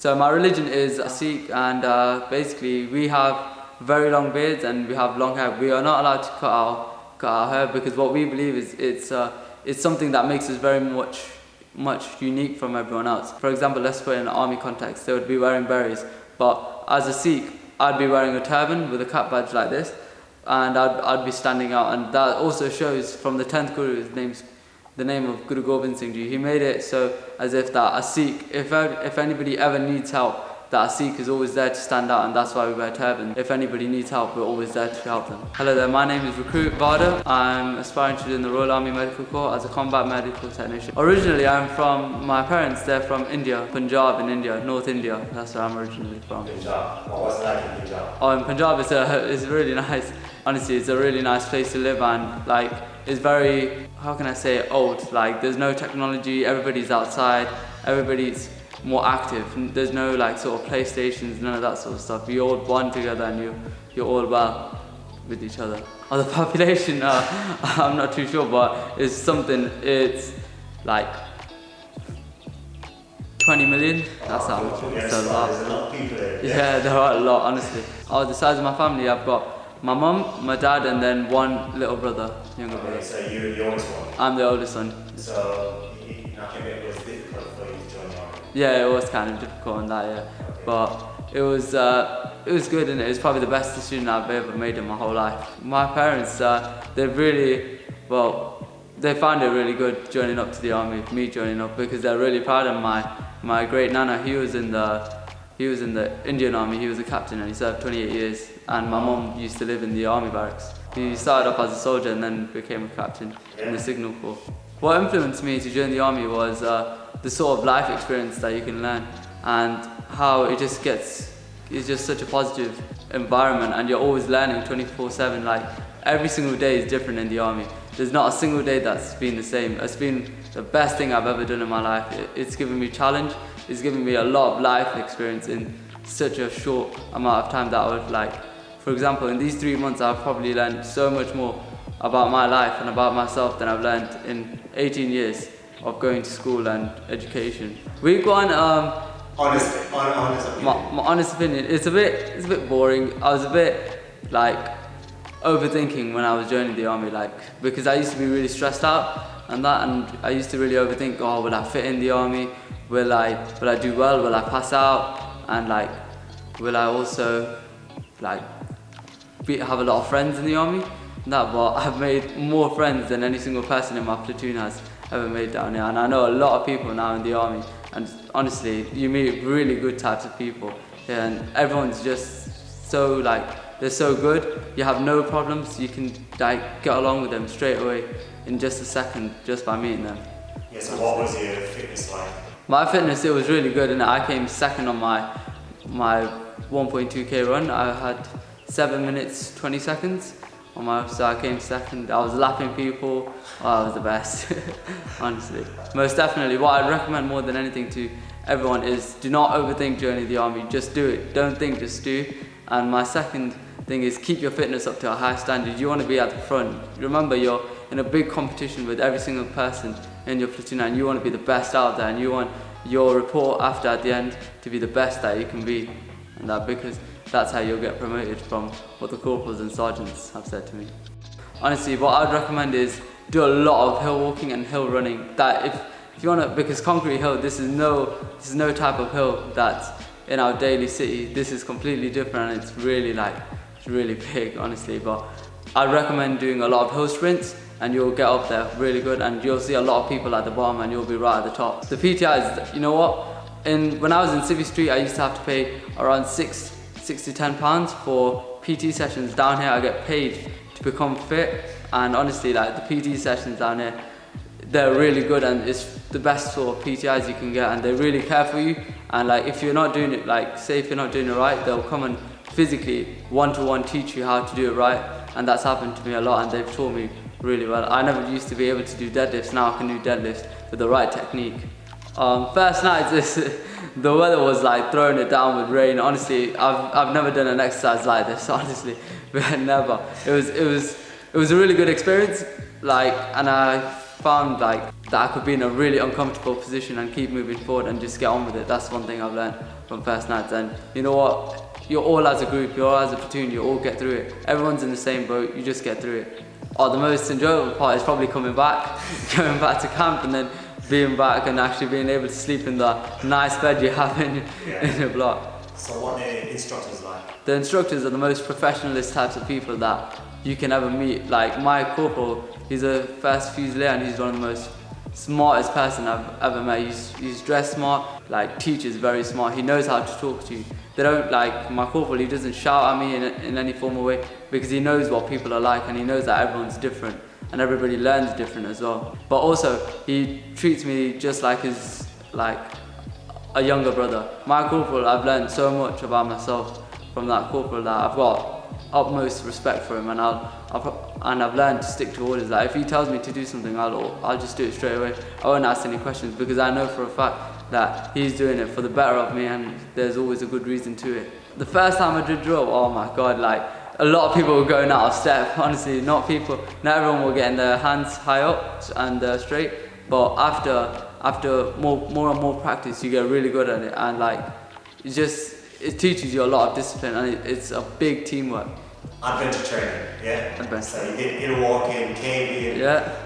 So my religion is Sikh, and basically we have very long beards and we have long hair. We are not allowed to cut our hair because what we believe is it's something that makes us very much unique from everyone else. For example, let's put in an army context, they would be wearing berets, but as a Sikh, I'd be wearing a turban with a cap badge like this, and I'd be standing out, and that also shows from the 10th Guru, the name of Guru Gobind Singh Ji. He made it so as if that a Sikh, if anybody ever needs help, that a Sikh is always there to stand out, and that's why we wear turban. If anybody needs help, we're always there to help them. Hello there, my name is Recruit Vadher. I'm aspiring to join the Royal Army Medical Corps as a combat medical technician. Originally, my parents, they're from India, Punjab in India, North India. That's where I'm originally from. Punjab. What's it like in Punjab? Oh, in Punjab, it's really nice. Honestly, it's a really nice place to live, and like, it's very, how can I say, old. Like, there's no technology, everybody's outside, everybody's more active. There's no like sort of PlayStations, none of that sort of stuff. You all bond together and you're all well with each other. Oh, the population, I'm not too sure, but it's like 20 million. That's how much. It's a lot. There's a lot of people there. Yeah, there are a lot, honestly. Oh, the size of my family, I've got my mum, my dad, and then one little brother, younger brother. So you're the oldest one? I'm the oldest one. So it was difficult for you to join the army? Yeah, it was kind of difficult on that, yeah. But it was good, and it was probably the best decision I've ever made in my whole life. My parents, they found it really good joining up to the army, me joining up, because they're really proud of my great nana. He was in the Indian army. He was a captain and he served 28 years. And my mum used to live in the army barracks. He started off as a soldier and then became a captain in the Signal Corps. What influenced me to join the army was the sort of life experience that you can learn, and how it's just such a positive environment, and you're always learning 24/7. Like, every single day is different in the army. There's not a single day that's been the same. It's been the best thing I've ever done in my life. It's given me challenge. It's given me a lot of life experience in such a short amount of time that I would like. For example, in these 3 months, I've probably learned so much more about my life and about myself than I've learned in 18 years of going to school and education. We've gone, honest opinion. My honest opinion, it's a bit boring. I was a bit like overthinking when I was joining the army, like, because I used to be really stressed out and I used to really overthink, oh, will I fit in the army? Will I do well? Will I pass out? And like, will I also like have a lot of friends in the army? But I've made more friends than any single person in my platoon has ever made down here, and I know a lot of people now in the army, and honestly, you meet really good types of people here, and everyone's just so like, they're so good. You have no problems. You can like get along with them straight away in just a second just by meeting them. Yeah, so what was your fitness like? My fitness, it was really good, and I came second on my 1.2k run. I had 7 minutes 20 seconds so I came second. I was lapping people. Oh, I was the best, honestly. Most definitely, what I'd recommend more than anything to everyone is do not overthink joining the army. Just do it. Don't think, just do. And my second thing is keep your fitness up to a high standard. You want to be at the front. Remember, you're in a big competition with every single person in your platoon, and you want to be the best out there, and you want your report at the end to be the best that you can be, and that because that's how you'll get promoted, from what the corporals and sergeants have said to me. Honestly, what I'd recommend is do a lot of hill walking and hill running. That if you want to, because Concrete Hill, this is no type of hill that's in our daily city. This is completely different, and it's really big, honestly. But I'd recommend doing a lot of hill sprints, and you'll get up there really good, and you'll see a lot of people at the bottom, and you'll be right at the top. The PTIs, you know what? When I was in Civvy Street, I used to have to pay around £6 to £10 for PT sessions. Down here, I get paid to become fit, and honestly, like, the PT sessions down here, they're really good, and it's the best sort of PTIs you can get, and they really care for you. And like, if you're not doing it, like, say if you're not doing it right, they'll come and physically one-to-one teach you how to do it right, and that's happened to me a lot, and they've taught me really well. I never used to be able to do deadlifts. Now I can do deadlifts with the right technique. First night, the weather was like throwing it down with rain. Honestly, I've never done an exercise like this. Honestly, never. It was a really good experience. Like, and I found like that I could be in a really uncomfortable position and keep moving forward and just get on with it. That's one thing I've learned from first nights. And you know what? You're all as a group, you're all as a platoon, you all get through it. Everyone's in the same boat, you just get through it. The most enjoyable part is probably coming back, going back to camp and then being back and actually being able to sleep in the nice bed you have in your block. So what are the instructors like? The instructors are the most professionalist types of people that you can ever meet. Like my corporal, he's a first Fusilier and he's one of the most smartest person I've ever met. He's dressed smart, like teaches very smart. He knows how to talk to you. They don't like my corporal, he doesn't shout at me in any formal way because he knows what people are like and he knows that everyone's different and everybody learns different as well. But also he treats me just like a younger brother. My corporal, I've learned so much about myself from that corporal that I've got utmost respect for him, and I've learned to stick to orders. Like if he tells me to do something, I'll just do it straight away. I won't ask any questions because I know for a fact that he's doing it for the better of me, and there's always a good reason to it. The first time I did drill, oh my god, like a lot of people were going out of step. Honestly, not everyone were getting their hands high up and straight. But after more and more practice, you get really good at it, and like it teaches you a lot of discipline, and it's a big teamwork. Adventure training, yeah? Adventure. So you did inner walking, caving,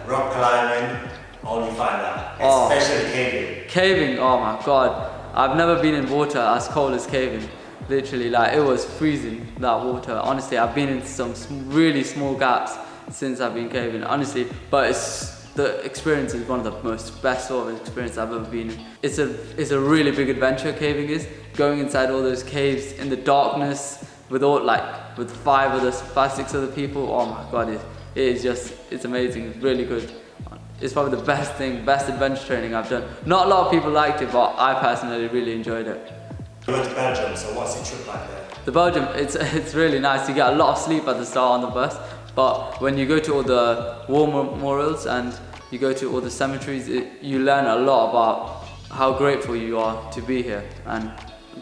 rock climbing, all you find that, especially caving. Caving, oh my god. I've never been in water as cold as caving. Literally, like it was freezing, that water. Honestly, I've been in some really small gaps since I've been caving, honestly, but the experience is one of the most best sort of experience I've ever been in. It's a really big adventure, caving is. Going inside all those caves in the darkness with five, 6 other people, oh my god, it's amazing, it's really good. It's probably the best adventure training I've done. Not a lot of people liked it, but I personally really enjoyed it. You went to Belgium, so what's the trip like there? The Belgium, it's really nice. You get a lot of sleep at the start on the bus, but when you go to all the war memorials and you go to all the cemeteries, you learn a lot about how grateful you are to be here and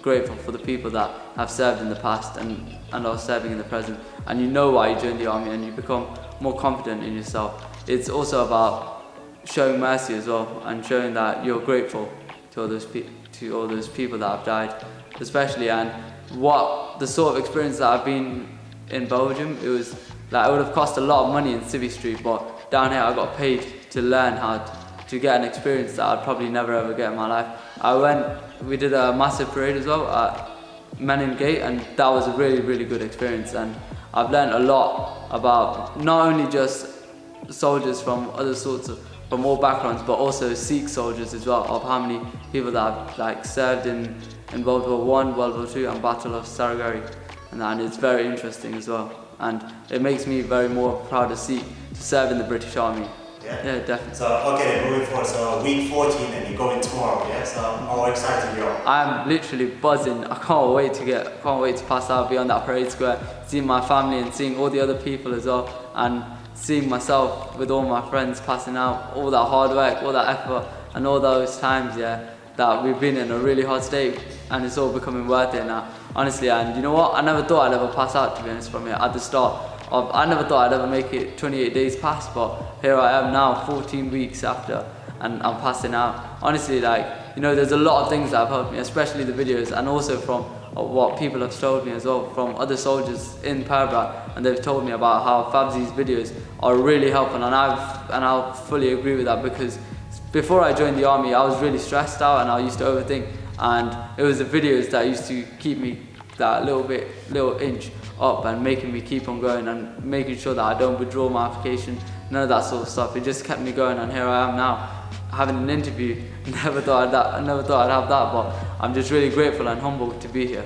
grateful for the people that have served in the past and are serving in the present. And you know why you joined the army and you become more confident in yourself. It's also about showing mercy as well and showing that you're grateful to all those people that have died, especially. And what the sort of experience that I've been in Belgium, it was like it would have cost a lot of money in Civvy Street, but down here I got paid to learn how to get an experience that I'd probably never ever get in my life. We did a massive parade as well at Menin Gate, and that was a really, really good experience. And I've learned a lot about not only just soldiers from from all backgrounds, but also Sikh soldiers as well, of how many people that have served in World War I, World War II, and Battle of Saragari, and it's very interesting as well. And it makes me very more proud as Sikh to serve in the British Army. Yeah, definitely. So, okay, moving forward, so week 14 and you're going tomorrow, yeah? So, how excited you are? I'm literally buzzing. I can't wait to pass out, be on that parade square, seeing my family and seeing all the other people as well, and seeing myself with all my friends passing out, all that hard work, all that effort, and all those times, that we've been in a really hard state, and it's all becoming worth it now, honestly. And you know what? I never thought I'd ever pass out, to be honest, from here at the start. I never thought I'd ever make it 28 days past, but here I am now, 14 weeks after, and I'm passing out. Honestly, there's a lot of things that have helped me, especially the videos, and also from what people have told me as well, from other soldiers in Tirah, and they've told me about how Fabziy's videos are really helpful, and I'll fully agree with that, because before I joined the army, I was really stressed out and I used to overthink, and it was the videos that used to keep me that little inch up and making me keep on going and making sure that I don't withdraw my application, none of that sort of stuff. It just kept me going, and here I am now having an interview. Never thought I'd have that, but I'm just really grateful and humbled to be here.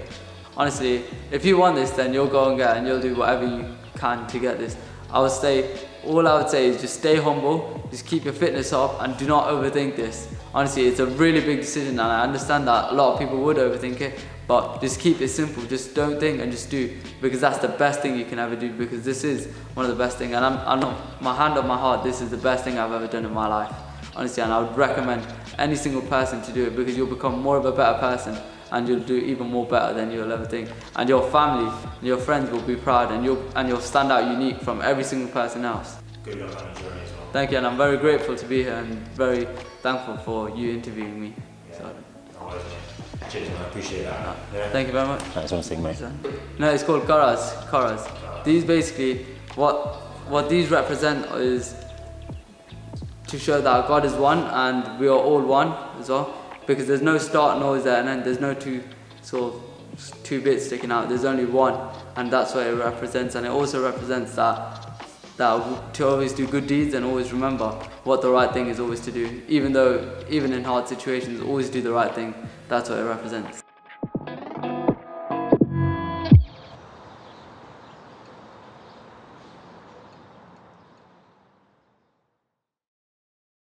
Honestly, if you want this, then you'll go and get it, and you'll do whatever you can to get this. All I would say is just stay humble, just keep your fitness up, and do not overthink this. Honestly, it's a really big decision, and I understand that a lot of people would overthink it, but just keep it simple. Just don't think and just do, because that's the best thing you can ever do, because this is one of the best things, and I'm not, my hand on my heart, this is the best thing I've ever done in my life. Honestly, and I would recommend any single person to do it, because you'll become more of a better person, and you'll do even more better than you'll ever think. And your family and your friends will be proud, and you'll stand out unique from every single person else. Good luck on the journey as well. Thank you, and I'm very grateful to be here and very thankful for you interviewing me. Yeah. So. Cheers, man. I appreciate that. Yeah. Thank you very much. That's one thing, mate. No, it's called Karas. These basically, what these represent is to show that God is one and we are all one as well. Because there's no start nor is there an end. There's no two bits sticking out. There's only one, and that's what it represents. And it also represents that to always do good deeds and always remember what the right thing is always to do. Even in hard situations, always do the right thing. That's what it represents.